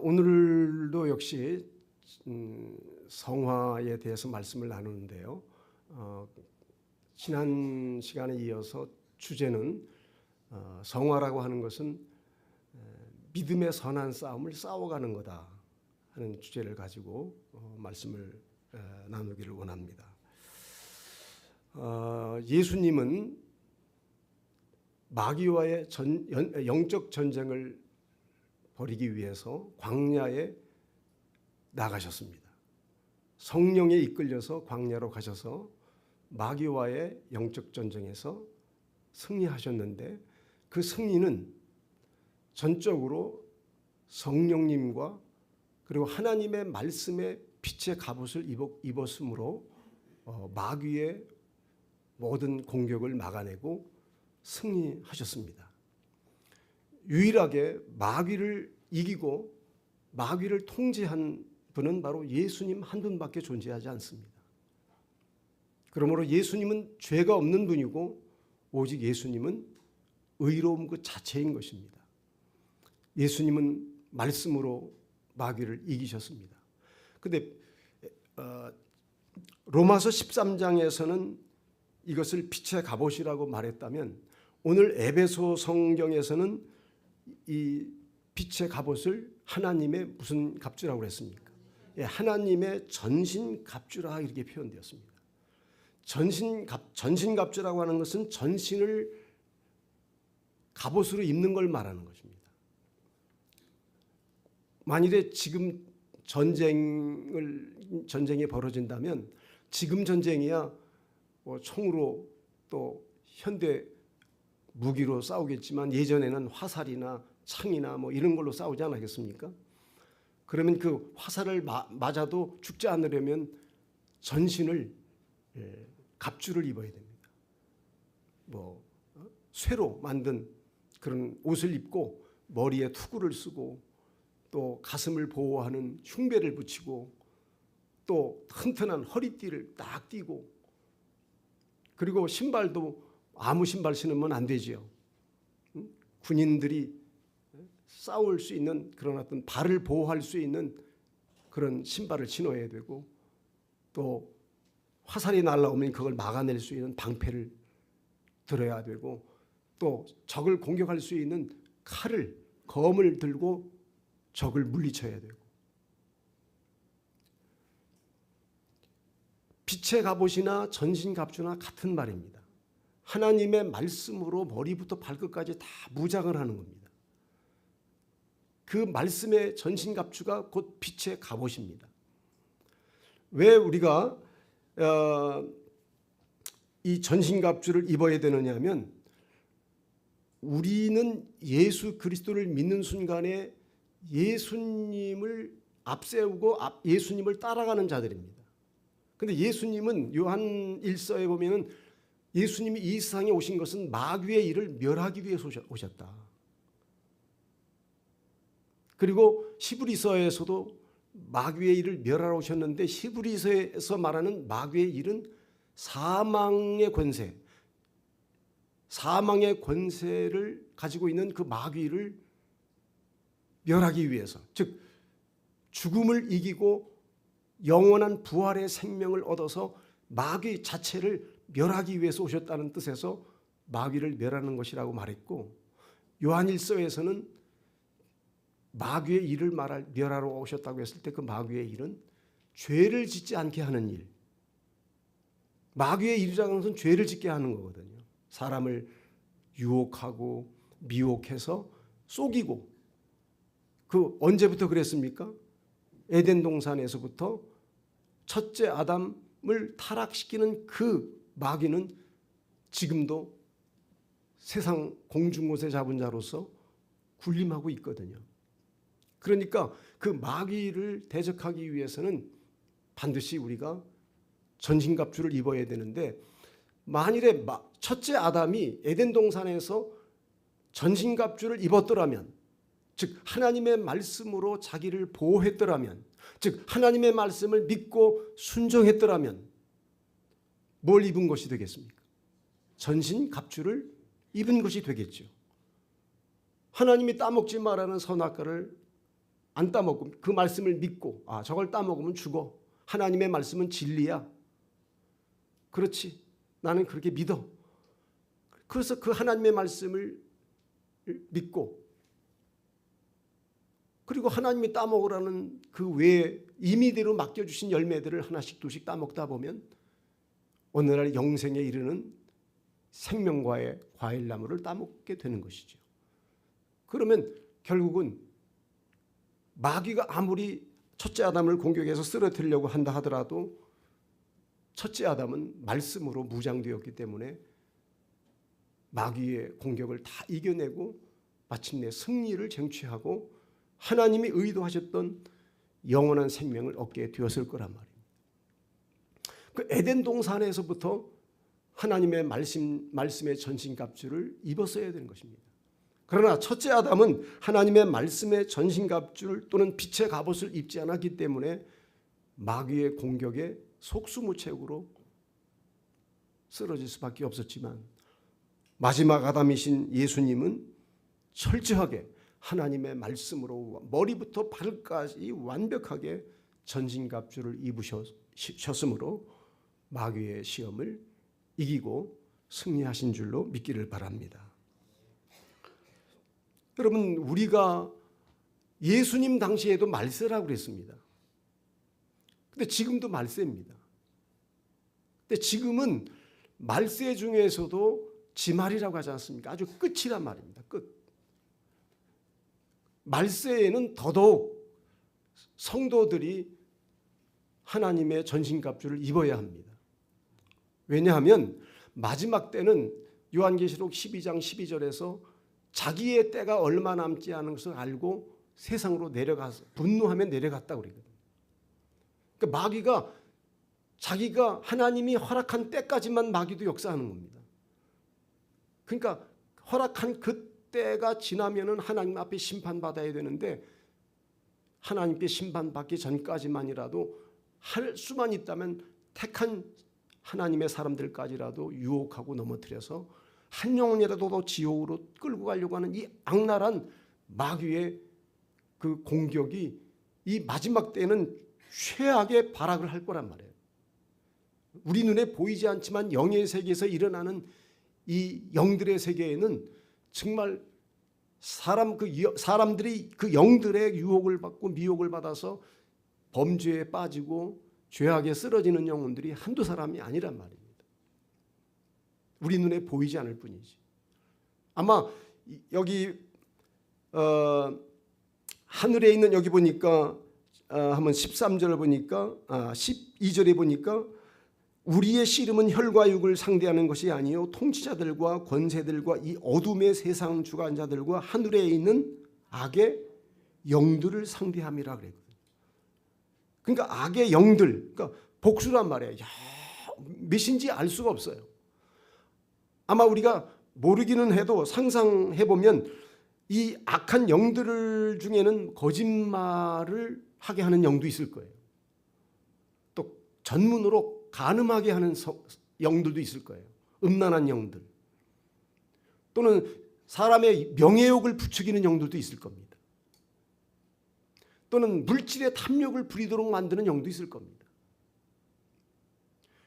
오늘도 역시 성화에 대해서 말씀을 나누는데요. 지난 시간에 이어서 주제는 성화라고 하는 것은 믿음의 선한 싸움을 싸워가는 거다 하는 주제를 가지고 말씀을 나누기를 원합니다. 예수님은 마귀와의 영적 전쟁을 벌이기 위해서 광야에 나가셨습니다. 성령에 이끌려서 광야로 가셔서 마귀와의 영적 전쟁에서 승리하셨는데, 그 승리는 전적으로 성령님과 그리고 하나님의 말씀의 빛의 갑옷을 입었으므로 마귀의 모든 공격을 막아내고 승리하셨습니다. 유일하게 마귀를 이기고 마귀를 통제한 분은 바로 예수님 한 분밖에 존재하지 않습니다. 그러므로 예수님은 죄가 없는 분이고 오직 예수님은 의로움 그 자체인 것입니다. 예수님은 말씀으로 마귀를 이기셨습니다. 그런데 로마서 13장에서는 이것을 빛의 갑옷이라고 말했다면, 오늘 에베소 성경에서는 이 빛의 갑옷을 하나님의 무슨 갑주라고 그랬습니까? 하나님의 전신 갑주라 이렇게 표현되었습니다. 전신 갑주라고 하는 것은 전신을 갑옷으로 입는 걸 말하는 것입니다. 만일에 지금 전쟁이 벌어진다면, 지금 전쟁이야 총으로 또 현대 무기로 싸우겠지만 예전에는 화살이나 창이나 이런 걸로 싸우지 않았겠습니까? 그러면 그 화살을 맞아도 죽지 않으려면 전신을 갑주를 입어야 됩니다. 쇠로 만든 그런 옷을 입고 머리에 투구를 쓰고 또 가슴을 보호하는 흉배를 붙이고 또 튼튼한 허리띠를 딱 띠고, 그리고 신발도 아무 신발 신으면 안 되지요. 군인들이 싸울 수 있는 그런 어떤 발을 보호할 수 있는 그런 신발을 신어야 되고, 또 화살이 날아오면 그걸 막아낼 수 있는 방패를 들어야 되고, 또 적을 공격할 수 있는 검을 들고 적을 물리쳐야 되고, 빛의 갑옷이나 전신 갑주나 같은 말입니다. 하나님의 말씀으로 머리부터 발끝까지 다 무장을 하는 겁니다. 그 말씀의 전신 갑주가 곧 빛의 갑옷입니다. 왜 우리가 이 전신 갑주를 입어야 되느냐 하면, 우리는 예수 그리스도를 믿는 순간에 예수님을 앞세우고 예수님을 따라가는 자들입니다. 그런데 예수님은 요한 1서에 보면은 예수님이 이 세상에 오신 것은 마귀의 일을 멸하기 위해서 오셨다. 그리고 히브리서에서도 마귀의 일을 멸하러 오셨는데, 히브리서에서 말하는 마귀의 일은 사망의 권세를 가지고 있는 그 마귀를 멸하기 위해서, 즉 죽음을 이기고 영원한 부활의 생명을 얻어서 마귀 자체를 멸하기 위해서 오셨다는 뜻에서 마귀를 멸하는 것이라고 말했고, 요한 1서에서는 마귀의 일을 멸하러 오셨다고 했을 때 그 마귀의 일은 죄를 짓지 않게 하는 일, 마귀의 일이라는 것은 죄를 짓게 하는 거거든요. 사람을 유혹하고 미혹해서 속이고, 그 언제부터 그랬습니까? 에덴 동산에서부터 첫째 아담을 타락시키는 그 마귀는 지금도 세상 공중곳에 잡은 자로서 군림하고 있거든요. 그러니까 그 마귀를 대적하기 위해서는 반드시 우리가 전신갑주를 입어야 되는데, 만일에 첫째 아담이 에덴 동산에서 전신갑주를 입었더라면, 즉 하나님의 말씀으로 자기를 보호했더라면, 즉 하나님의 말씀을 믿고 순종했더라면 뭘 입은 것이 되겠습니까? 전신갑주를 입은 것이 되겠죠. 하나님이 따먹지 말라는 선악과를 안 따먹고 그 말씀을 믿고 저걸 따먹으면 죽어. 하나님의 말씀은 진리야. 그렇지. 나는 그렇게 믿어. 그래서 그 하나님의 말씀을 믿고 그리고 하나님이 따먹으라는 그 외에 임의대로 맡겨주신 열매들을 하나씩 두씩 따먹다 보면 어느 날 영생에 이르는 생명과의 과일나무를 따먹게 되는 것이죠. 그러면 결국은 마귀가 아무리 첫째 아담을 공격해서 쓰러뜨리려고 한다 하더라도 첫째 아담은 말씀으로 무장되었기 때문에 마귀의 공격을 다 이겨내고 마침내 승리를 쟁취하고 하나님이 의도하셨던 영원한 생명을 얻게 되었을 거란 말입니다. 그 에덴 동산에서부터 하나님의 말씀의 전신갑주를 입었어야 되는 것입니다. 그러나 첫째 아담은 하나님의 말씀의 전신갑주를 또는 빛의 갑옷을 입지 않았기 때문에 마귀의 공격에 속수무책으로 쓰러질 수밖에 없었지만 마지막 아담이신 예수님은 철저하게 하나님의 말씀으로 머리부터 발까지 완벽하게 전신갑주를 입으셨으므로 마귀의 시험을 이기고 승리하신 줄로 믿기를 바랍니다. 여러분, 우리가 예수님 당시에도 말세라고 그랬습니다. 근데 지금도 말세입니다. 근데 지금은 말세 중에서도 지말이라고 하지 않습니까? 아주 끝이란 말입니다. 끝. 말세에는 더더욱 성도들이 하나님의 전신갑주를 입어야 합니다. 왜냐하면 마지막 때는 요한계시록 12장 12절에서 자기의 때가 얼마 남지 않은 것을 알고 세상으로 내려가서 분노하며 내려갔다고 그러거든요. 그러니까 마귀가 자기가 하나님이 허락한 때까지만 마귀도 역사하는 겁니다. 그러니까 허락한 그 때가 지나면은 하나님 앞에 심판받아야 되는데 하나님께 심판받기 전까지만이라도 할 수만 있다면 택한 하나님의 사람들까지라도 유혹하고 넘어뜨려서 한 영혼이라도 더 지옥으로 끌고 가려고 하는 이 악랄한 마귀의 그 공격이 이 마지막 때는 최악의 발악을 할 거란 말이에요. 우리 눈에 보이지 않지만 영의 세계에서 일어나는 이 영들의 세계에는 정말 사람들이 그 영들의 유혹을 받고 미혹을 받아서 범죄에 빠지고 죄악에 쓰러지는 영혼들이 한두 사람이 아니란 말입니다. 우리 눈에 보이지 않을 뿐이지. 아마 여기 하늘에 있는 여기 보니까 한번 13절 보니까 12절에 보니까 우리의 씨름은 혈과 육을 상대하는 것이 아니요 통치자들과 권세들과 이 어둠의 세상 주관자들과 하늘에 있는 악의 영들을 상대함이라 그랬거든요. 그러니까 악의 영들, 그러니까 복수란 말이에요. 몇인지 알 수가 없어요. 아마 우리가 모르기는 해도 상상해 보면 이 악한 영들 중에는 거짓말을 하게 하는 영도 있을 거예요. 또 전문으로 간음하게 하는 영들도 있을 거예요. 음란한 영들. 또는 사람의 명예욕을 부추기는 영들도 있을 겁니다. 또는 물질의 탐욕을 부리도록 만드는 영도 있을 겁니다.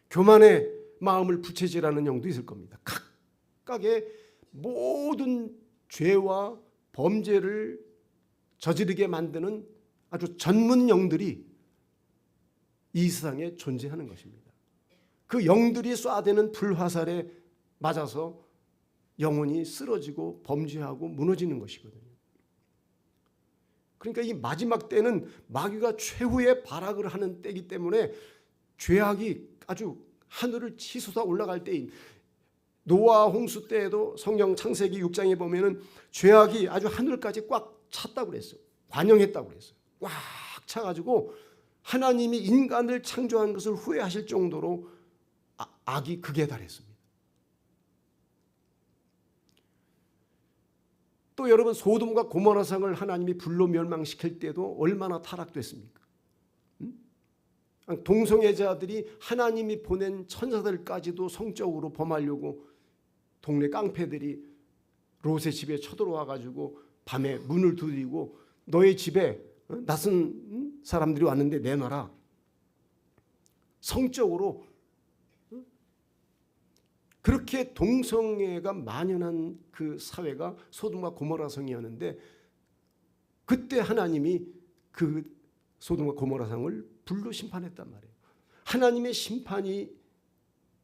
교만의 마음을 부채질하는 영도 있을 겁니다. 각각의 모든 죄와 범죄를 저지르게 만드는 아주 전문 영들이 이 세상에 존재하는 것입니다. 그 영들이 쏴대는 불화살에 맞아서 영혼이 쓰러지고 범죄하고 무너지는 것이거든요. 그러니까 이 마지막 때는 마귀가 최후의 발악을 하는 때이기 때문에 죄악이 아주 하늘을 치솟아 올라갈 때인 노아 홍수 때에도 성경 창세기 6장에 보면은 죄악이 아주 하늘까지 꽉 찼다고 그랬어요. 관영했다고 그랬어요. 꽉 차가지고 하나님이 인간을 창조한 것을 후회하실 정도로 악이 극에 달했습니다. 또 여러분 소돔과 고모라 성을 하나님이 불로 멸망시킬 때도 얼마나 타락됐습니까? 동성애자들이 하나님이 보낸 천사들까지도 성적으로 범하려고 동네 깡패들이 롯의 집에 쳐들어와 가지고 밤에 문을 두드리고 너의 집에 낯선 사람들이 왔는데 내놔라. 성적으로 그렇게 동성애가 만연한 그 사회가 소돔과 고모라 성이었는데 그때 하나님이 그 소돔과 고모라 성을 불로 심판했단 말이에요. 하나님의 심판이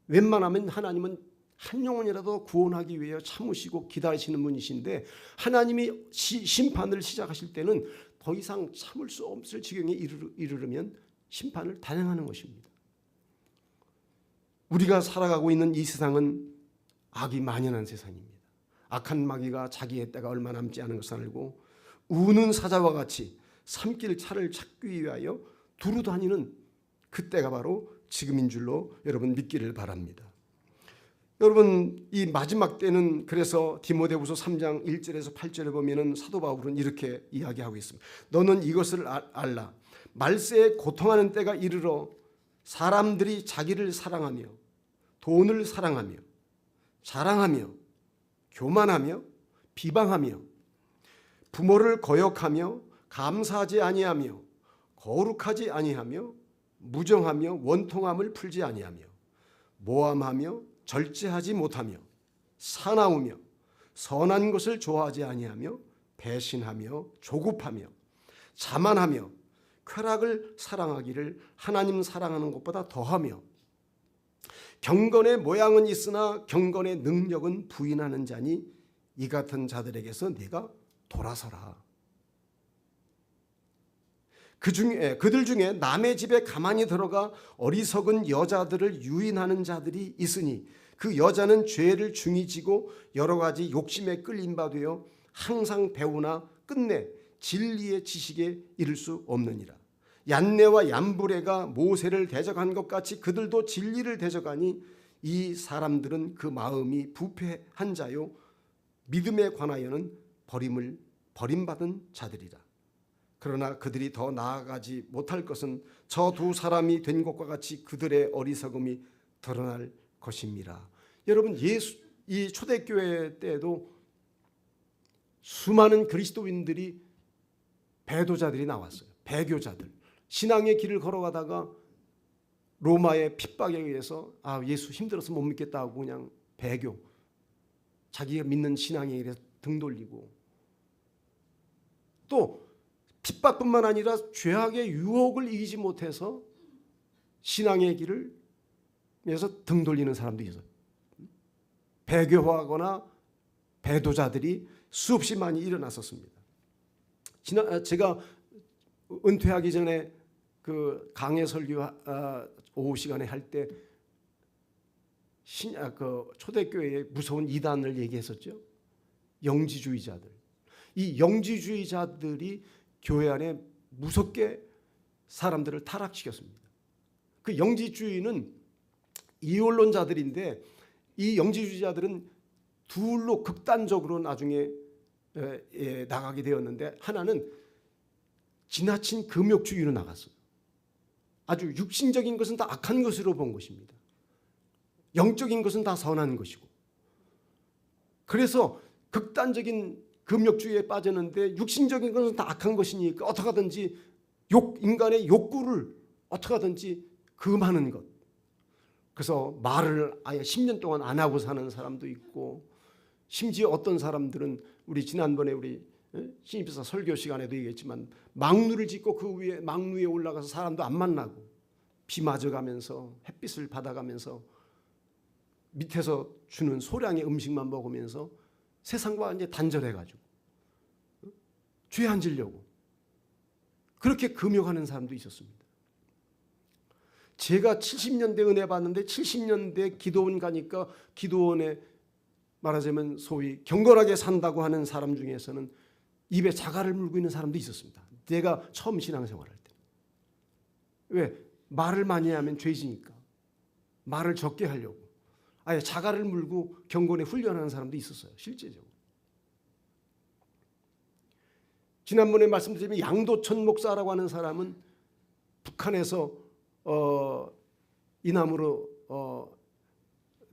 웬만하면 하나님은 한 영혼이라도 구원하기 위해 참으시고 기다리시는 분이신데 하나님이 심판을 시작하실 때는 더 이상 참을 수 없을 지경에 이르르면 심판을 단행하는 것입니다. 우리가 살아가고 있는 이 세상은 악이 만연한 세상입니다. 악한 마귀가 자기의 때가 얼마 남지 않은 것을 알고 우는 사자와 같이 삼킬 차를 찾기 위하여 두루 다니는 그때가 바로 지금인 줄로 여러분 믿기를 바랍니다. 여러분 이 마지막 때는 그래서 디모데후서 3장 1절에서 8절에 보면은 사도 바울은 이렇게 이야기하고 있습니다. 너는 이것을 알라. 말세에 고통하는 때가 이르러 사람들이 자기를 사랑하며 돈을 사랑하며 자랑하며 교만하며 비방하며 부모를 거역하며 감사하지 아니하며 거룩하지 아니하며 무정하며 원통함을 풀지 아니하며 모함하며 절제하지 못하며 사나우며 선한 것을 좋아하지 아니하며 배신하며 조급하며 자만하며 쾌락을 사랑하기를 하나님 사랑하는 것보다 더하며 경건의 모양은 있으나 경건의 능력은 부인하는 자니 이 같은 자들에게서 네가 돌아서라. 그들 중에 남의 집에 가만히 들어가 어리석은 여자들을 유인하는 자들이 있으니 그 여자는 죄를 중히 지고 여러 가지 욕심에 끌린 바 되어 항상 배우나 끝내 진리의 지식에 이를 수 없느니라. 얀네와 얀브레가 모세를 대적한 것 같이 그들도 진리를 대적하니 이 사람들은 그 마음이 부패한 자요 믿음에 관하여는 버림받은 자들이라. 그러나 그들이 더 나아가지 못할 것은 저 두 사람이 된 것과 같이 그들의 어리석음이 드러날 것입니다. 여러분 이 초대교회 때에도 수많은 그리스도인들이 배도자들이 나왔어요. 배교자들. 신앙의 길을 걸어가다가 로마의 핍박에 의해서 예수 힘들어서 못 믿겠다 하고 그냥 배교. 자기가 믿는 신앙에 의해 등 돌리고 또 핍박뿐만 아니라 죄악의 유혹을 이기지 못해서 신앙의 길을 위해서 등 돌리는 사람도 있어요. 배교하거나 배도자들이 수없이 많이 일어났었습니다. 제가 은퇴하기 전에 그 강해 설교 오후 시간에 할 때 초대교회의 무서운 이단을 얘기했었죠. 영지주의자들. 이 영지주의자들이 교회 안에 무섭게 사람들을 타락시켰습니다. 그 영지주의는 이원론자들인데 이 영지주의자들은 둘로 극단적으로 나중에 나가게 되었는데 하나는 지나친 금욕주의로 나갔어요. 아주 육신적인 것은 다 악한 것으로 본 것입니다. 영적인 것은 다 선한 것이고 그래서 극단적인 금욕주의에 빠졌는데 육신적인 것은 다 악한 것이니까 어떻게 하든지 인간의 욕구를 어떻게 하든지 금하는 것. 그래서 말을 아예 10년 동안 안 하고 사는 사람도 있고 심지어 어떤 사람들은 우리 지난번에 우리 신입사 설교 시간에도 얘기했지만 망루를 짓고 그 위에 망루에 올라가서 사람도 안 만나고 비 맞아가면서 햇빛을 받아가면서 밑에서 주는 소량의 음식만 먹으면서 세상과 이제 단절해가지고 죄 안 지려고 그렇게 금욕하는 사람도 있었습니다. 제가 70년대 은혜 받는데 70년대 기도원 가니까 기도원에 말하자면 소위 경건하게 산다고 하는 사람 중에서는 입에 자갈을 물고 있는 사람도 있었습니다. 내가 처음 신앙생활할 때. 왜? 말을 많이 하면 죄지니까. 말을 적게 하려고. 아예 자갈을 물고 경건에 훈련하는 사람도 있었어요. 실제적으로. 지난번에 말씀드린 양도천 목사라고 하는 사람은 북한에서 이남으로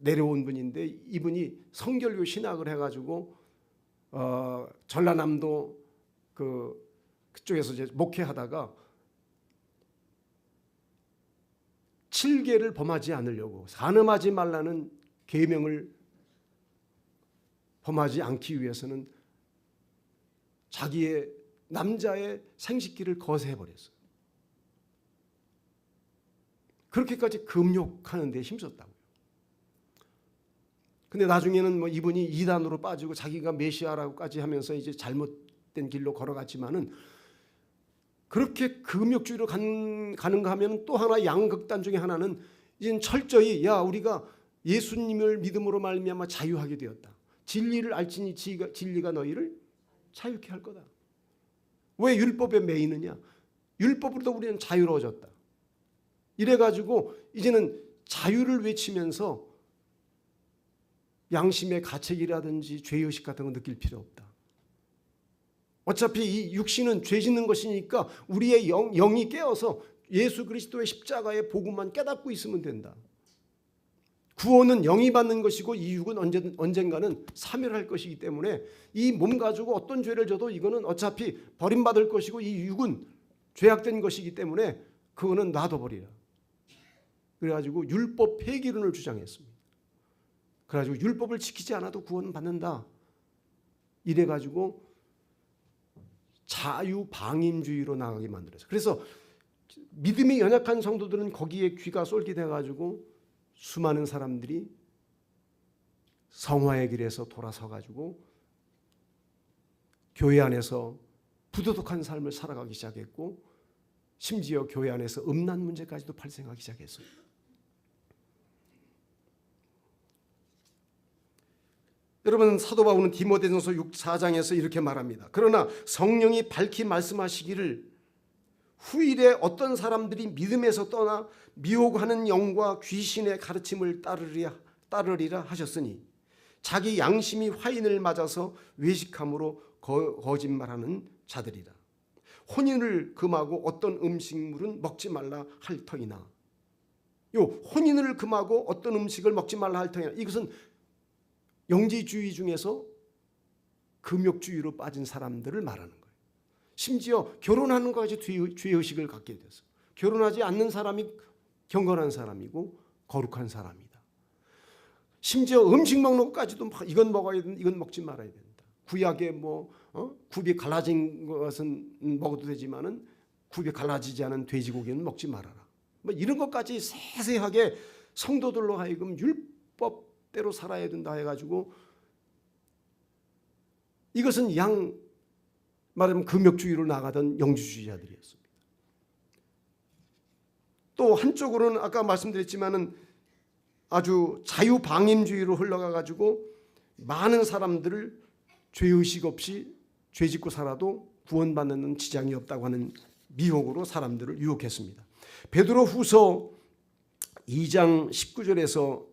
내려온 분인데 이분이 성결교 신학을 해가지고 전라남도 그 그쪽에서 이제 목회하다가 7계를 범하지 않으려고 간음하지 말라는 계명을 범하지 않기 위해서는 자기의 남자의 생식기를 거세해버렸어요. 그렇게까지 금욕하는 데 힘썼다고요. 근데 나중에는 뭐 이분이 이단으로 빠지고 자기가 메시아라고까지 하면서 이제 잘못된 길로 걸어갔지만은, 그렇게 금욕주의로 가는가 하면 또 하나 양극단 중에 하나는 이제 철저히 우리가 예수님을 믿음으로 말미암아 자유하게 되었다. 진리를 알지니 진리가 너희를 자유케 할 거다. 왜 율법에 매이느냐? 율법으로도 우리는 자유로워졌다. 이래가지고 이제는 자유를 외치면서 양심의 가책이라든지 죄의식 같은 거 느낄 필요 없다. 어차피 이 육신은 죄 짓는 것이니까 우리의 영이 깨어서 예수 그리스도의 십자가의 복음만 깨닫고 있으면 된다. 구원은 영이 받는 것이고 이 육은 언젠가는 사멸할 것이기 때문에 이 몸 가지고 어떤 죄를 져도 이거는 어차피 버림받을 것이고 이 육은 죄악된 것이기 때문에 그거는 놔둬버리라. 그래가지고 율법 폐기론을 주장했습니다. 그래가지고 율법을 지키지 않아도 구원은 받는다. 이래가지고 자유방임주의로 나가게 만들었어요. 그래서 믿음이 연약한 성도들은 거기에 귀가 쏠깃해가지고 수많은 사람들이 성화의 길에서 돌아서가지고 교회 안에서 부도덕한 삶을 살아가기 시작했고, 심지어 교회 안에서 음란 문제까지도 발생하기 시작했어요. 여러분, 사도 바울은 디모데전서 4장에서 이렇게 말합니다. 그러나 성령이 밝히 말씀하시기를 후일에 어떤 사람들이 믿음에서 떠나 미혹하는 영과 귀신의 가르침을 따르리라 하셨으니 자기 양심이 화인을 맞아서 외식함으로 거짓말하는 자들이라. 혼인을 금하고 어떤 음식물은 먹지 말라 할 터이나. 혼인을 금하고 어떤 음식을 먹지 말라 할 터이나, 이것은 영지주의 중에서 금욕주의로 빠진 사람들을 말하는 거예요. 심지어 결혼하는 것까지 죄의식을 갖게 됐어요. 결혼하지 않는 사람이 경건한 사람이고 거룩한 사람이다. 심지어 음식 먹는 것까지도 이건 먹어야 된다, 이건 먹지 말아야 된다. 구약에 굽이 갈라진 것은 먹어도 되지만은 굽이 갈라지지 않은 돼지고기는 먹지 말아라. 이런 것까지 세세하게 성도들로 하여금 율법대로 살아야 된다 해가지고, 이것은 말하면 금욕주의로 나가던 영지주의자들이었습니다. 또 한쪽으로는 아까 말씀드렸지만은 아주 자유방임주의로 흘러가가지고 많은 사람들을 죄의식 없이 죄짓고 살아도 구원받는 지장이 없다고 하는 미혹으로 사람들을 유혹했습니다. 베드로 후서 2장 19절에서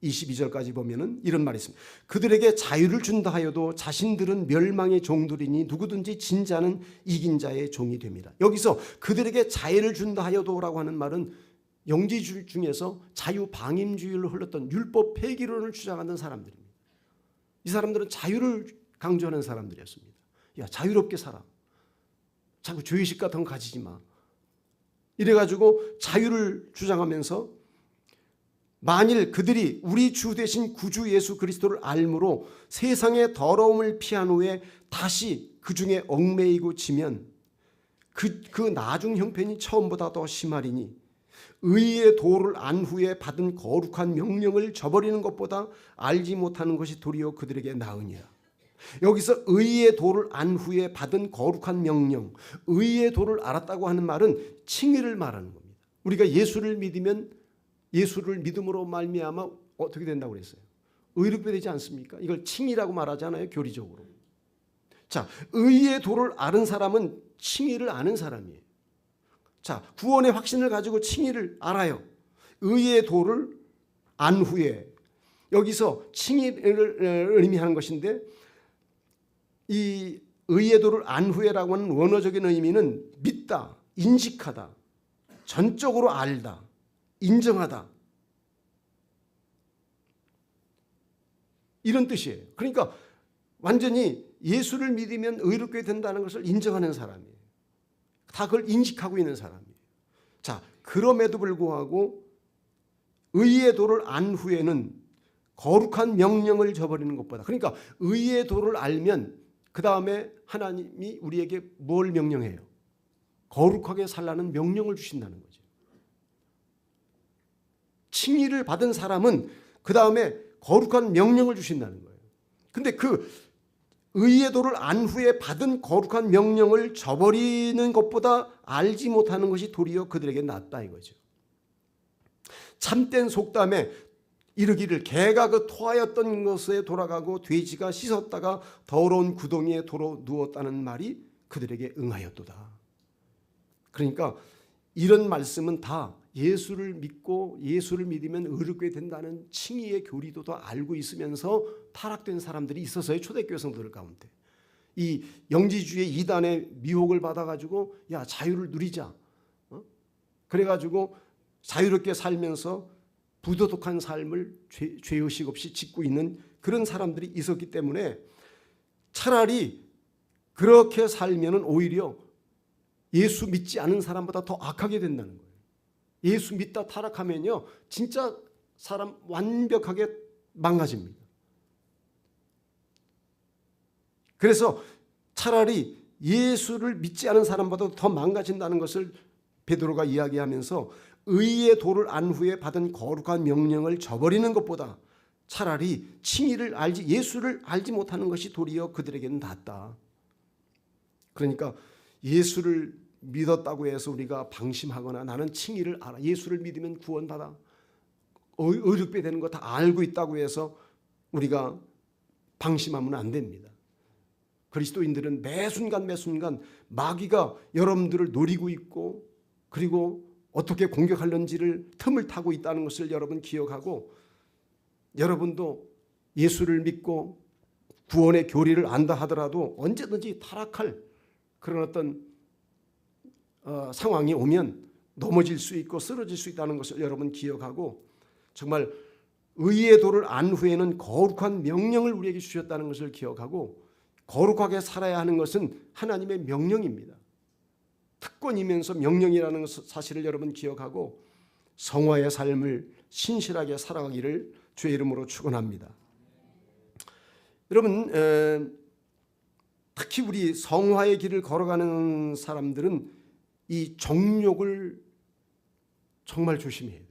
22절까지 보면은 이런 말이 있습니다. 그들에게 자유를 준다 하여도 자신들은 멸망의 종들이니 누구든지 진자는 이긴 자의 종이 됩니다. 여기서 그들에게 자유를 준다 하여도라고 하는 말은 영지주의 중에서 자유방임주의로 흘렀던 율법 폐기론을 주장하는 사람들입니다. 이 사람들은 자유를 강조하는 사람들이었습니다. 자유롭게 살아. 자꾸 죄의식 같은 거 가지지 마. 이래가지고 자유를 주장하면서 만일 그들이 우리 주 되신 구주 예수 그리스도를 알므로 세상의 더러움을 피한 후에 다시 그 중에 얽매이고 지면 그 나중 형편이 처음보다 더 심하리니 의의 도를 안 후에 받은 거룩한 명령을 저버리는 것보다 알지 못하는 것이 도리어 그들에게 나으니라. 여기서 의의 도를 안 후에 받은 거룩한 명령, 의의 도를 알았다고 하는 말은 칭의를 말하는 겁니다. 우리가 예수를 믿으면 예수를 믿음으로 말미암아 어떻게 된다고 그랬어요? 의롭게 되지 않습니까? 이걸 칭의라고 말하잖아요, 교리적으로. 자, 의의 도를 아는 사람은 칭의를 아는 사람이에요. 자, 구원의 확신을 가지고 칭의를 알아요. 의의 도를 안 후에, 여기서 칭의를 의미하는 것인데, 이 의의 도를 안 후에라고 하는 원어적인 의미는 믿다, 인식하다, 전적으로 알다, 인정하다, 이런 뜻이에요. 그러니까 완전히 예수를 믿으면 의롭게 된다는 것을 인정하는 사람이에요. 다 그걸 인식하고 있는 사람이에요. 자, 그럼에도 불구하고 의의 도를 안 후에는 거룩한 명령을 저버리는 것보다, 그러니까 의의 도를 알면 그 다음에 하나님이 우리에게 뭘 명령해요? 거룩하게 살라는 명령을 주신다는 거죠. 칭의를 받은 사람은 그 다음에 거룩한 명령을 주신다는 거예요. 근데 그 의의 도를 안 후에 받은 거룩한 명령을 저버리는 것보다 알지 못하는 것이 도리어 그들에게 낫다 이거죠. 참된 속담에 이르기를 개가 그 토하였던 것에 돌아가고 돼지가 씻었다가 더러운 구덩이에 도로 누웠다는 말이 그들에게 응하였도다. 그러니까 이런 말씀은 다 예수를 믿고 예수를 믿으면 의롭게 된다는 칭의의 교리도 다 알고 있으면서 타락된 사람들이 있어서요. 초대교회 성도들 가운데 이 영지주의 이단의 미혹을 받아가지고 야 자유를 누리자, 그래가지고 자유롭게 살면서 부도덕한 삶을 죄의식 없이 짓고 있는 그런 사람들이 있었기 때문에 차라리 그렇게 살면은 오히려 예수 믿지 않은 사람보다 더 악하게 된다는 거예요. 예수 믿다 타락하면요 진짜 사람 완벽하게 망가집니다. 그래서 차라리 예수를 믿지 않은 사람보다 더 망가진다는 것을 베드로가 이야기하면서 의의 도를 안 후에 받은 거룩한 명령을 저버리는 것보다 차라리 칭의를 알지 예수를 알지 못하는 것이 도리어 그들에게는 낫다. 그러니까 예수를 믿었다고 해서 우리가 방심하거나 나는 칭의를 알아, 예수를 믿으면 구원받아, 의롭게 되는 거 다 알고 있다고 해서 우리가 방심하면 안 됩니다. 그리스도인들은 매 순간 매 순간 마귀가 여러분들을 노리고 있고 그리고 어떻게 공격하는지를 틈을 타고 있다는 것을 여러분 기억하고 여러분도 예수를 믿고 구원의 교리를 안다 하더라도 언제든지 타락할 그런 어떤 상황이 오면 넘어질 수 있고 쓰러질 수 있다는 것을 여러분 기억하고 정말 의의 도를 안 후에는 거룩한 명령을 우리에게 주셨다는 것을 기억하고 거룩하게 살아야 하는 것은 하나님의 명령입니다. 특권이면서 명령이라는 사실을 여러분 기억하고 성화의 삶을 신실하게 살아가기를 주의 이름으로 축원합니다. 여러분 특히 우리 성화의 길을 걸어가는 사람들은 이 정욕을 정말 조심해야 돼요.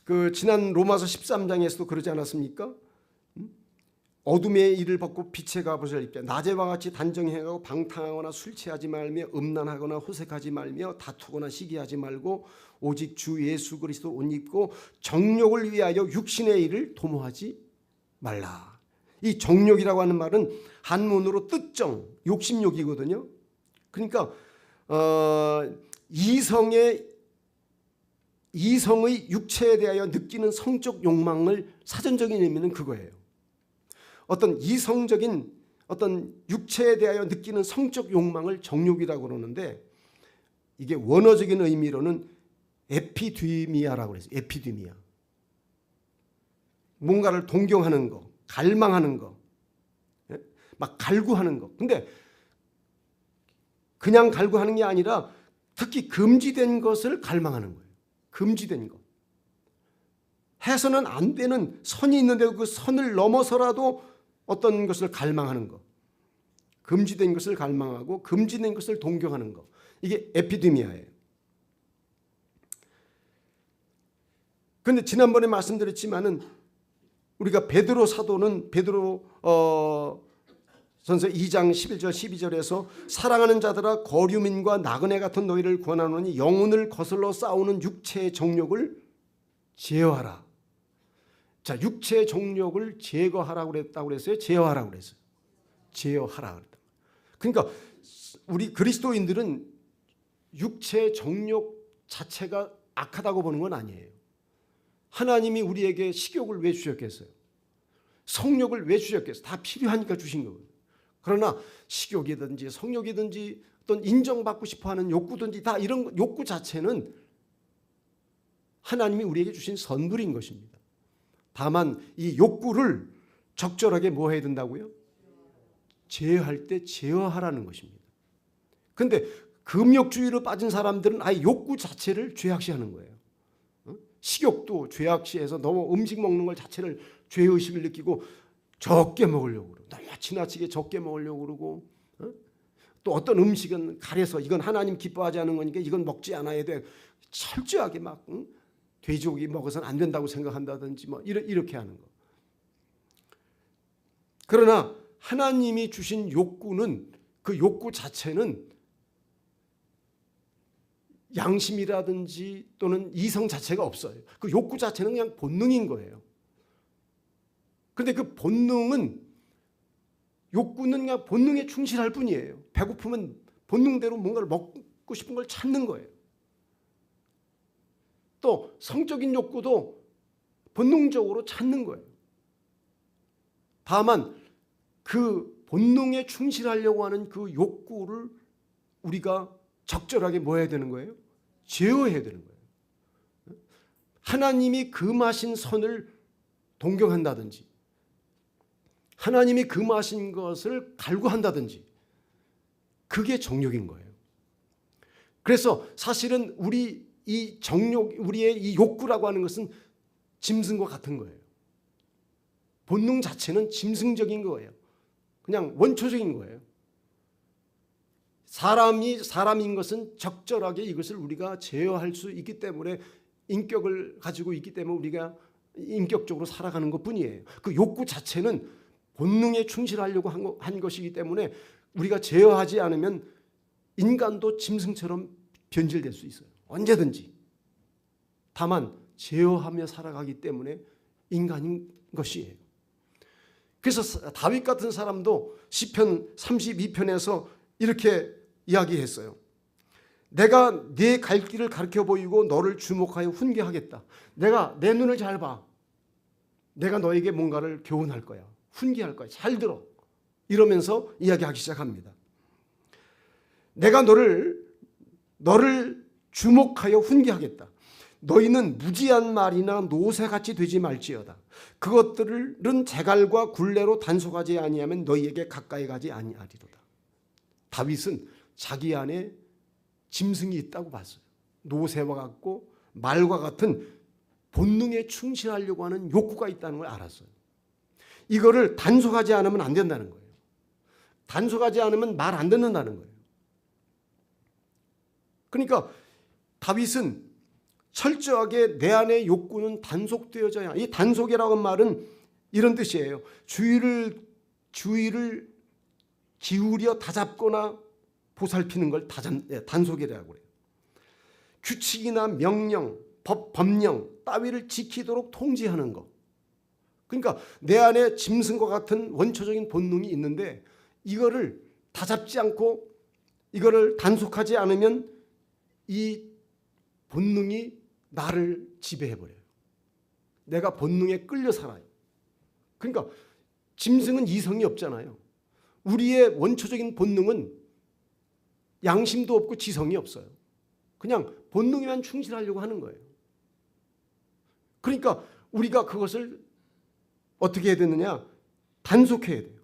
그 지난 로마서 13장에서도 그러지 않았습니까? 어둠의 일을 벗고 빛의 갑옷을 입게 낮에와 같이 단정히 행하고 방탕하거나 술 취하지 말며 음란하거나 호색하지 말며 다투거나 시기하지 말고 오직 주 예수 그리스도 옷 입고 정욕을 위하여 육신의 일을 도모하지 말라. 이 정욕이라고 하는 말은 한문으로 뜻정, 욕심욕이거든요. 그러니까 이성의 육체에 대하여 느끼는 성적 욕망을 사전적인 의미는 그거예요. 어떤 이성적인 어떤 육체에 대하여 느끼는 성적 욕망을 정욕이라고 그러는데 이게 원어적인 의미로는 에피디미아라고 그래서 에피디미아. 뭔가를 동경하는 거, 갈망하는 거, 막 갈구하는 거. 근데 그냥 갈구하는 게 아니라 특히 금지된 것을 갈망하는 거예요. 금지된 것. 해서는 안 되는 선이 있는데 그 선을 넘어서라도 어떤 것을 갈망하는 것. 금지된 것을 갈망하고 금지된 것을 동경하는 것. 이게 에피데미아예요. 그런데 지난번에 말씀드렸지만은 우리가 베드로 사도는 베드로 전서 2장 11절 12절에서 사랑하는 자들아 거류민과 나그네 같은 너희를 권하노니 영혼을 거슬러 싸우는 육체의 정욕을 제어하라. 자, 육체의 정욕을 제거하라고 그랬다고 그랬어요? 제어하라고 그랬어요. 제어하라 그랬다. 그러니까 우리 그리스도인들은 육체의 정욕 자체가 악하다고 보는 건 아니에요. 하나님이 우리에게 식욕을 왜 주셨겠어요? 성욕을 왜 주셨겠어요? 다 필요하니까 주신 거거든요. 그러나 식욕이든지 성욕이든지 어떤 인정받고 싶어하는 욕구든지 다 이런 욕구 자체는 하나님이 우리에게 주신 선물인 것입니다. 다만 이 욕구를 적절하게 뭐 해야 된다고요? 제어할 때 제어하라는 것입니다. 그런데 금욕주의로 빠진 사람들은 아예 욕구 자체를 죄악시하는 거예요. 식욕도 죄악시해서 너무 음식 먹는 걸 자체를 죄의식을 느끼고 적게 먹으려고 그러고 너무 지나치게 적게 먹으려고 그러고 또 어떤 음식은 가려서 이건 하나님 기뻐하지 않은 거니까 이건 먹지 않아야 돼. 철저하게 막 돼지고기 먹어서는 안 된다고 생각한다든지 뭐 이렇게 하는 거. 그러나 하나님이 주신 욕구는 그 욕구 자체는 양심이라든지 또는 이성 자체가 없어요. 그 욕구 자체는 그냥 본능인 거예요. 그런데 그 본능은 욕구는 그냥 본능에 충실할 뿐이에요. 배고프면 본능대로 뭔가를 먹고 싶은 걸 찾는 거예요. 또 성적인 욕구도 본능적으로 찾는 거예요. 다만 그 본능에 충실하려고 하는 그 욕구를 우리가 적절하게 뭐 해야 되는 거예요? 제어해야 되는 거예요. 하나님이 금하신 선을 동경한다든지 하나님이 금하신 것을 갈구한다든지 그게 정욕인 거예요. 그래서 사실은 우리 이 정욕, 우리의 이 욕구라고 하는 것은 짐승과 같은 거예요. 본능 자체는 짐승적인 거예요. 그냥 원초적인 거예요. 사람인 것은 적절하게 이것을 우리가 제어할 수 있기 때문에 인격을 가지고 있기 때문에 우리가 인격적으로 살아가는 것뿐이에요. 그 욕구 자체는 본능에 충실하려고 한 것이기 때문에 우리가 제어하지 않으면 인간도 짐승처럼 변질될 수 있어요. 언제든지. 다만 제어하며 살아가기 때문에 인간인 것이에요. 그래서 다윗 같은 사람도 시편 32편에서 이렇게 이야기했어요. 내가 네 갈 길을 가르쳐 보이고 너를 주목하여 훈계하겠다. 내가 내 눈을 잘 봐. 내가 너에게 뭔가를 교훈할 거야. 훈계할 거야. 잘 들어. 이러면서 이야기하기 시작합니다. 내가 너를 주목하여 훈계하겠다. 너희는 무지한 말이나 노새같이 되지 말지어다. 그것들은 재갈과 굴레로 단속하지 아니하면 너희에게 가까이 가지 아니하리로다. 다윗은 자기 안에 짐승이 있다고 봤어요. 노새와 같고 말과 같은 본능에 충실하려고 하는 욕구가 있다는 걸 알았어요. 이거를 단속하지 않으면 안 된다는 거예요. 단속하지 않으면 말 안 듣는다는 거예요. 그러니까 다윗은 철저하게 내 안의 욕구는 단속되어져야, 이 단속이라고 하는 말은 이런 뜻이에요. 주의를 기울여 다잡거나 보살피는 걸 단속이라고 해요. 규칙이나 명령, 법령 따위를 지키도록 통제하는 것. 그러니까 내 안에 짐승과 같은 원초적인 본능이 있는데 이거를 다잡지 않고 이거를 단속하지 않으면 이 본능이 나를 지배해버려요. 내가 본능에 끌려 살아요. 그러니까 짐승은 이성이 없잖아요. 우리의 원초적인 본능은 양심도 없고 지성이 없어요. 그냥 본능에만 충실하려고 하는 거예요. 그러니까 우리가 그것을 어떻게 해야 되느냐? 단속해야 돼요.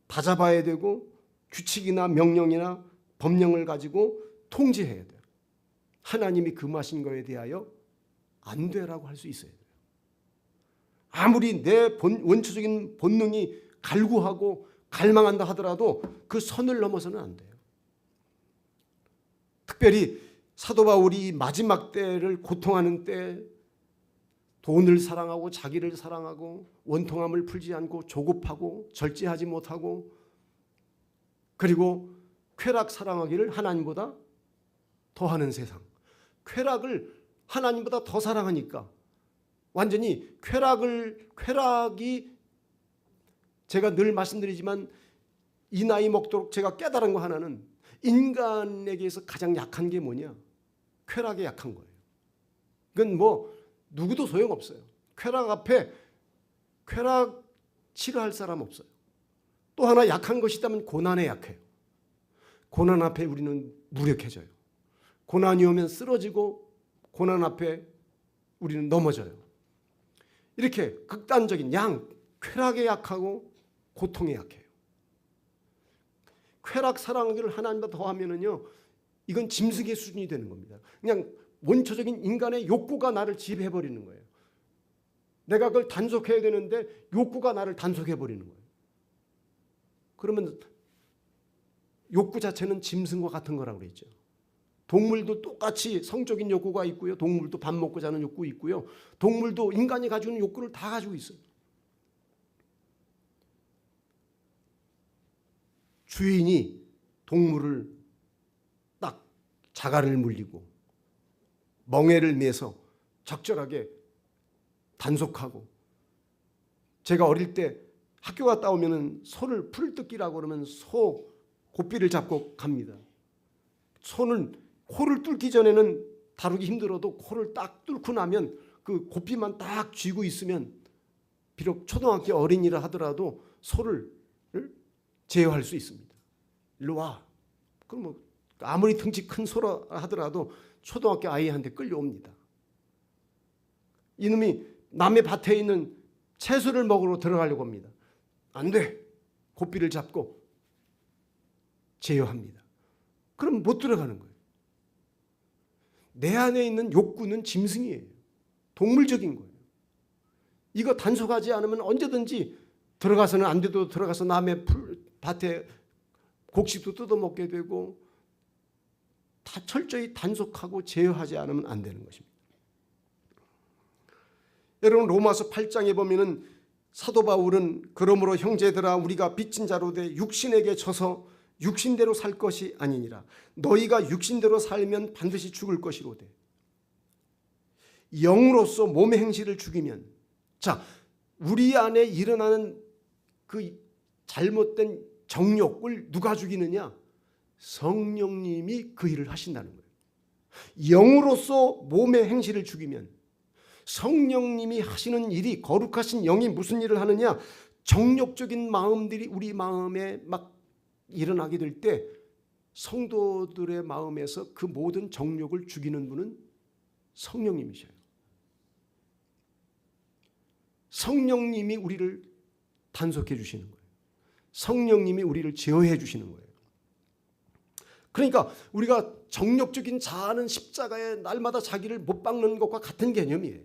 다잡아야 되고 규칙이나 명령이나 법령을 가지고 통제해야 돼요. 하나님이 금하신 거에 대하여 안 되라고 할 수 있어야 돼요. 아무리 내 원초적인 본능이 갈구하고 갈망한다 하더라도 그 선을 넘어서는 안 돼요. 특별히 사도 바울이 마지막 때를 고통하는 때 돈을 사랑하고 자기를 사랑하고 원통함을 풀지 않고 조급하고 절제하지 못하고 그리고 쾌락 사랑하기를 하나님보다 더하는 세상. 쾌락을 하나님보다 더 사랑하니까 완전히 쾌락이 제가 늘 말씀드리지만 이 나이 먹도록 제가 깨달은 거 하나는 인간에게서 가장 약한 게 뭐냐? 쾌락에 약한 거예요. 그건 뭐 누구도 소용없어요. 쾌락 앞에 쾌락 치료할 사람 없어요. 또 하나 약한 것이 있다면 고난에 약해요. 고난 앞에 우리는 무력해져요. 고난이 오면 쓰러지고 고난 앞에 우리는 넘어져요. 이렇게 극단적인 양, 쾌락에 약하고 고통에 약해요. 쾌락 사랑하기를 하나님보다 더하면은요, 이건 짐승의 수준이 되는 겁니다. 그냥 원초적인 인간의 욕구가 나를 지배해 버리는 거예요. 내가 그걸 단속해야 되는데 욕구가 나를 단속해 버리는 거예요. 그러면 욕구 자체는 짐승과 같은 거라고 그랬죠. 동물도 똑같이 성적인 욕구가 있고요. 동물도 밥 먹고 자는 욕구 있고요. 동물도 인간이 가지고 있는 욕구를 다 가지고 있어요. 주인이 동물을 딱 자갈을 물리고 멍에를 매서 적절하게 단속하고, 제가 어릴 때 학교 갔다 오면은 소를 풀 뜯기라고 그러면 소 고삐를 잡고 갑니다. 소는 코를 뚫기 전에는 다루기 힘들어도 코를 딱 뚫고 나면 그 고삐만 딱 쥐고 있으면 비록 초등학교 어린이라 하더라도 소를 제어할 수 있습니다. 일로 와. 그럼 뭐 아무리 등치 큰 소라 하더라도 초등학교 아이한테 끌려옵니다. 이놈이 남의 밭에 있는 채소를 먹으러 들어가려고 합니다. 안 돼. 고삐를 잡고 제어합니다. 그럼 못 들어가는 거예요. 내 안에 있는 욕구는 짐승이에요. 동물적인 거예요. 이거 단속하지 않으면 언제든지 들어가서는 안 돼도 들어가서 남의 밭에 곡식도 뜯어먹게 되고, 다 철저히 단속하고 제어하지 않으면 안 되는 것입니다. 여러분, 로마서 8장에 보면은 사도 바울은 그러므로 형제들아 우리가 빚진 자로 돼 육신에게 져서 육신대로 살 것이 아니니라. 너희가 육신대로 살면 반드시 죽을 것이로되 영으로서 몸의 행실을 죽이면, 자, 우리 안에 일어나는 그 잘못된 정욕을 누가 죽이느냐? 성령님이 그 일을 하신다는 거예요. 영으로서 몸의 행실을 죽이면, 성령님이 하시는 일이, 거룩하신 영이 무슨 일을 하느냐? 정욕적인 마음들이 우리 마음에 막 일어나게 될 때 성도들의 마음에서 그 모든 정욕을 죽이는 분은 성령님이셔요. 성령님이 우리를 단속해 주시는 거예요. 성령님이 우리를 제어해 주시는 거예요. 그러니까 우리가 정욕적인 자아는 십자가에 날마다 자기를 못 박는 것과 같은 개념이에요.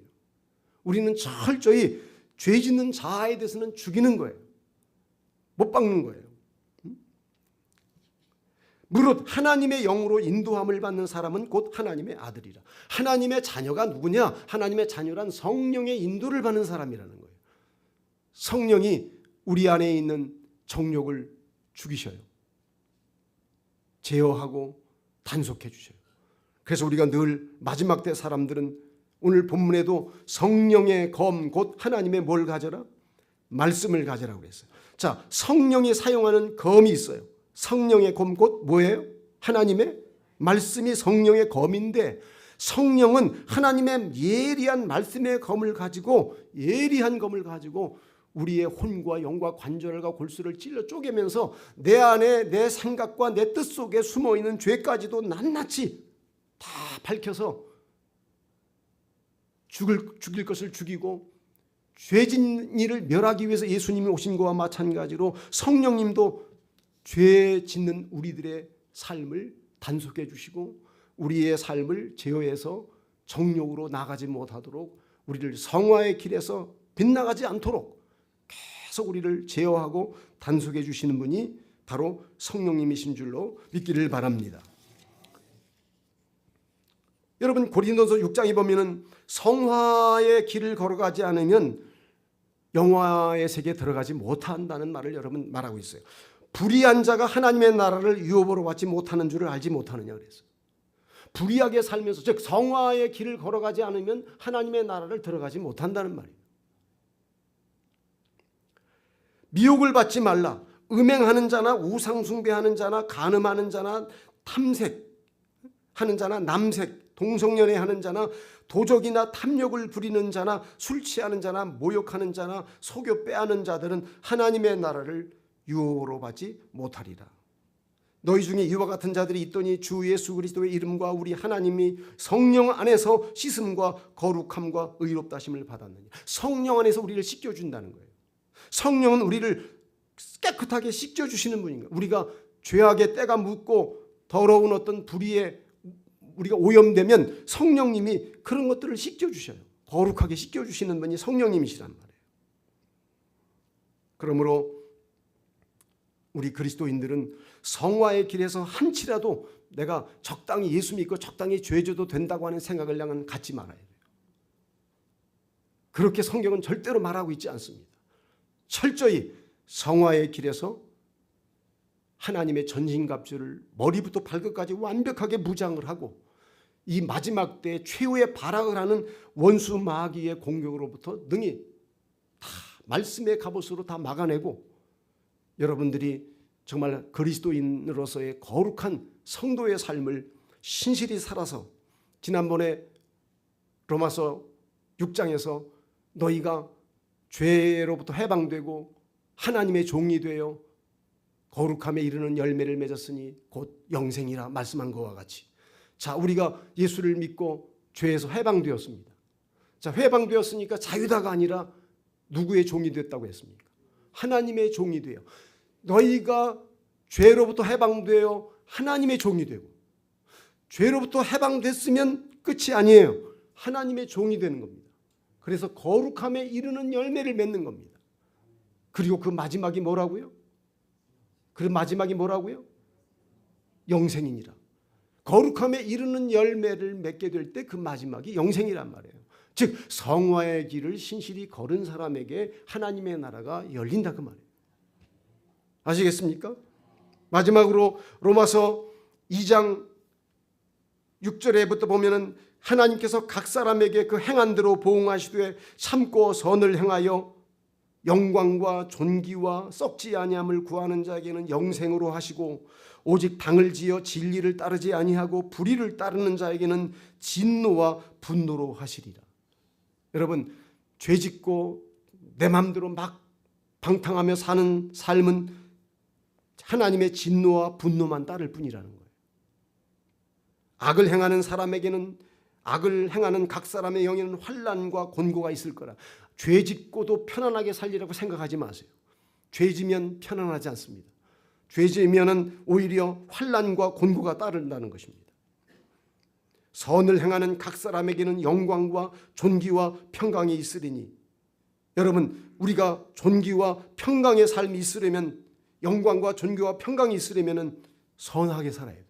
우리는 철저히 죄 짓는 자아에 대해서는 죽이는 거예요. 못 박는 거예요. 무릇 하나님의 영으로 인도함을 받는 사람은 곧 하나님의 아들이라. 하나님의 자녀가 누구냐? 하나님의 자녀란 성령의 인도를 받는 사람이라는 거예요. 성령이 우리 안에 있는 정욕을 죽이셔요. 제어하고 단속해 주셔요. 그래서 우리가 늘 마지막 때 사람들은 오늘 본문에도 성령의 검 곧 하나님의 뭘 가져라? 말씀을 가져라고 그랬어요. 자, 성령이 사용하는 검이 있어요. 성령의 검 곧 뭐예요? 하나님의 말씀이 성령의 검인데, 성령은 하나님의 예리한 말씀의 검을 가지고, 예리한 검을 가지고 우리의 혼과 영과 관절과 골수를 찔러 쪼개면서 내 안에 내 생각과 내 뜻 속에 숨어있는 죄까지도 낱낱이 다 밝혀서 죽일 것을 죽이고, 죄진 일을 멸하기 위해서 예수님이 오신 것과 마찬가지로 성령님도 죄 짓는 우리들의 삶을 단속해 주시고 우리의 삶을 제어해서 정욕으로 나가지 못하도록, 우리를 성화의 길에서 빗나가지 않도록 계속 우리를 제어하고 단속해 주시는 분이 바로 성령님이신 줄로 믿기를 바랍니다. 여러분, 고린도서 6장에 보면은 성화의 길을 걸어가지 않으면 영화의 세계에 들어가지 못한다는 말을 여러분 말하고 있어요. 불의한 자가 하나님의 나라를 유업으로 받지 못하는 줄을 알지 못하느냐 그랬어요. 불의하게 살면서, 즉 성화의 길을 걸어가지 않으면 하나님의 나라를 들어가지 못한다는 말이에요. 미혹을 받지 말라. 음행하는 자나 우상숭배하는 자나 간음하는 자나 탐색하는 자나 남색, 동성연애하는 자나 도적이나 탐욕을 부리는 자나 술 취하는 자나 모욕하는 자나 속여 빼앗는 자들은 하나님의 나라를 유업으로 받지 못하리라. 너희 중에 이와 같은 자들이 있더니 주 예수 그리스도의 이름과 우리 하나님이 성령 안에서 씻음과 거룩함과 의롭다 하심을 받았느냐. 성령 안에서 우리를 씻겨준다는 거예요. 성령은 우리를 깨끗하게 씻겨주시는 분인가. 우리가 죄악의 때가 묻고 더러운 어떤 불의에 우리가 오염되면 성령님이 그런 것들을 씻겨주셔요. 거룩하게 씻겨주시는 분이 성령님이시란 말이에요. 그러므로 우리 그리스도인들은 성화의 길에서 한치라도 내가 적당히 예수 믿고 적당히 죄져도 된다고 하는 생각을 향한 갖지 말아야 돼요. 그렇게 성경은 절대로 말하고 있지 않습니다. 철저히 성화의 길에서 하나님의 전신갑주를 머리부터 발끝까지 완벽하게 무장을 하고 이 마지막 때 최후의 발악을 하는 원수 마귀의 공격으로부터 능히 다 말씀의 갑옷으로 다 막아내고 여러분들이 정말 그리스도인으로서의 거룩한 성도의 삶을 신실히 살아서 지난번에 로마서 6장에서 너희가 죄로부터 해방되고 하나님의 종이 되어 거룩함에 이르는 열매를 맺었으니 곧 영생이라 말씀한 것과 같이 자 우리가 예수를 믿고 죄에서 해방되었습니다. 자 해방되었으니까 자유다가 아니라 누구의 종이 됐다고 했습니까? 하나님의 종이 되어 너희가 죄로부터 해방되어 하나님의 종이 되고 죄로부터 해방됐으면 끝이 아니에요. 하나님의 종이 되는 겁니다. 그래서 거룩함에 이르는 열매를 맺는 겁니다. 그리고 그 마지막이 뭐라고요? 그 마지막이 뭐라고요? 영생이니라. 거룩함에 이르는 열매를 맺게 될 때 그 마지막이 영생이란 말이에요. 즉 성화의 길을 신실히 걸은 사람에게 하나님의 나라가 열린다 그 말이에요. 아시겠습니까? 마지막으로 로마서 2장 6절에부터 보면은 하나님께서 각 사람에게 그 행한 대로 보응하시되 참고 선을 행하여 영광과 존귀와 썩지 아니함을 구하는 자에게는 영생으로 하시고 오직 당을 지어 진리를 따르지 아니하고 불의를 따르는 자에게는 진노와 분노로 하시리라. 여러분 죄짓고 내 마음대로 막 방탕하며 사는 삶은 하나님의 진노와 분노만 따를 뿐이라는 거예요. 악을 행하는 사람에게는 악을 행하는 각 사람의 영에는 환난과 곤고가 있을 거라. 죄짓고도 편안하게 살리라고 생각하지 마세요. 죄지면 편안하지 않습니다. 죄지면은 오히려 환난과 곤고가 따른다는 것입니다. 선을 행하는 각 사람에게는 영광과 존귀와 평강이 있으리니 여러분 우리가 존귀와 평강의 삶이 있으려면 영광과 존귀와 평강이 있으려면 선하게 살아야 돼요.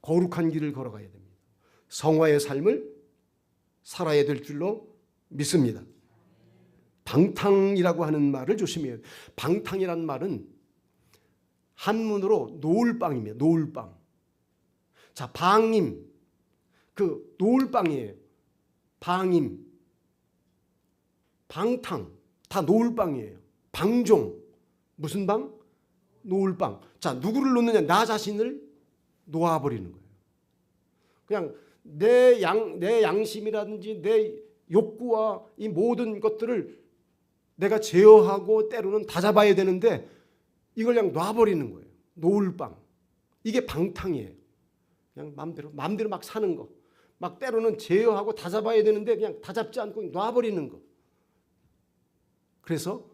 거룩한 길을 걸어가야 됩니다. 성화의 삶을 살아야 될 줄로 믿습니다. 방탕이라고 하는 말을 조심해야 돼요. 방탕이란 말은 한문으로 노을빵입니다. 노을빵. 자, 방임. 그 노을빵이에요. 방임. 방탕. 다 노을빵이에요. 방종. 무슨 방? 노을빵. 자, 누구를 놓느냐? 나 자신을 놓아버리는 거예요. 그냥 내 양심이라든지 내 욕구와 이 모든 것들을 내가 제어하고 때로는 다잡아야 되는데 이걸 그냥 놔버리는 거예요. 노을빵. 이게 방탕이에요. 그냥 마음대로 막 사는 거. 막 때로는 제어하고 다잡아야 되는데 그냥 다잡지 않고 놔버리는 거. 그래서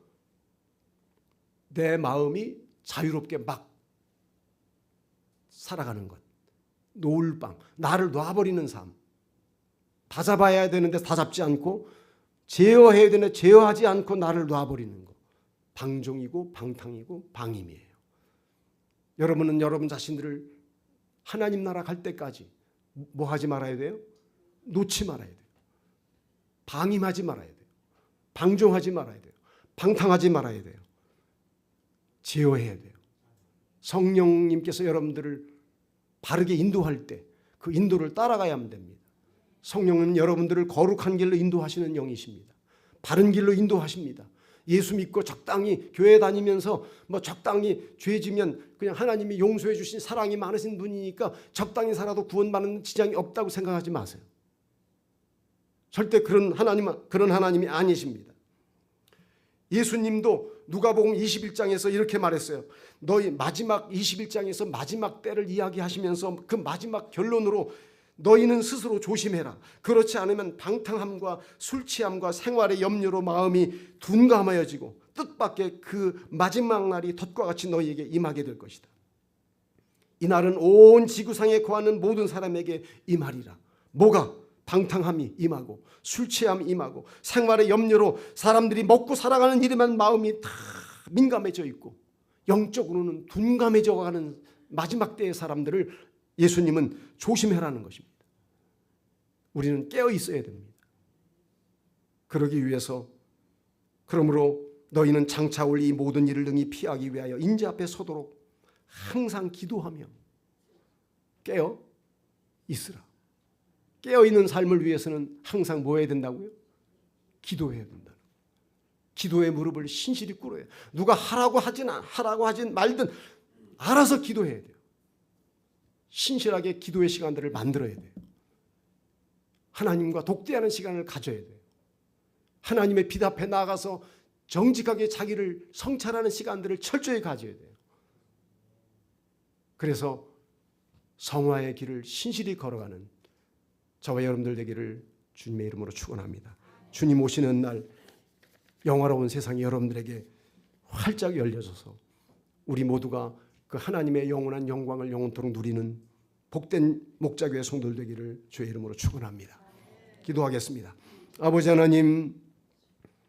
내 마음이 자유롭게 막 살아가는 것. 노을빵. 나를 놔버리는 삶. 다잡아야 되는데 다잡지 않고 제어해야 되는데 제어하지 않고 나를 놔버리는 것. 방종이고 방탕이고 방임이에요. 여러분은 여러분 자신들을 하나님 나라 갈 때까지 뭐 하지 말아야 돼요? 놓지 말아야 돼요. 방임하지 말아야 돼요. 방종하지 말아야 돼요. 방탕하지 말아야 돼요. 제어해야 돼요. 성령님께서 여러분들을 바르게 인도할 때 그 인도를 따라가야만 됩니다. 성령은 여러분들을 거룩한 길로 인도하시는 영이십니다. 바른 길로 인도하십니다. 예수 믿고 적당히 교회 다니면서 뭐 적당히 죄지면 그냥 하나님이 용서해 주신 사랑이 많으신 분이니까 적당히 살아도 구원받는 지장이 없다고 생각하지 마세요. 절대 그런 하나님이 아니십니다. 예수님도 누가복음 21장에서 이렇게 말했어요. 너희 마지막 21장에서 마지막 때를 이야기하시면서 그 마지막 결론으로 너희는 스스로 조심해라. 그렇지 않으면 방탕함과 술 취함과 생활의 염려로 마음이 둔감하여지고 뜻밖의 그 마지막 날이 덫과 같이 너희에게 임하게 될 것이다. 이 날은 온 지구상에 거하는 모든 사람에게 임하리라. 뭐가? 방탕함이 임하고 술 취함이 임하고 생활의 염려로 사람들이 먹고 살아가는 일에만 마음이 다 민감해져 있고 영적으로는 둔감해져 가는 마지막 때의 사람들을 예수님은 조심해라는 것입니다. 우리는 깨어 있어야 됩니다. 그러기 위해서 그러므로 너희는 장차 올 이 모든 일을 능히 피하기 위하여 인자 앞에 서도록 항상 기도하며 깨어 있으라. 깨어 있는 삶을 위해서는 항상 뭐 해야 된다고요? 기도해야 된다. 기도의 무릎을 신실히 꿇어야 돼요. 누가 하라고 하진 말든 알아서 기도해야 돼요. 신실하게 기도의 시간들을 만들어야 돼요. 하나님과 독대하는 시간을 가져야 돼요. 하나님의 빛 앞에 나가서 정직하게 자기를 성찰하는 시간들을 철저히 가져야 돼요. 그래서 성화의 길을 신실히 걸어가는 저와 여러분들 되기를 주님의 이름으로 축원합니다. 주님 오시는 날 영화로운 세상이 여러분들에게 활짝 열려져서 우리 모두가 그 하나님의 영원한 영광을 영원토록 누리는 복된 목자교회 성도들 되기를 주의 이름으로 축원합니다. 기도하겠습니다. 아버지 하나님,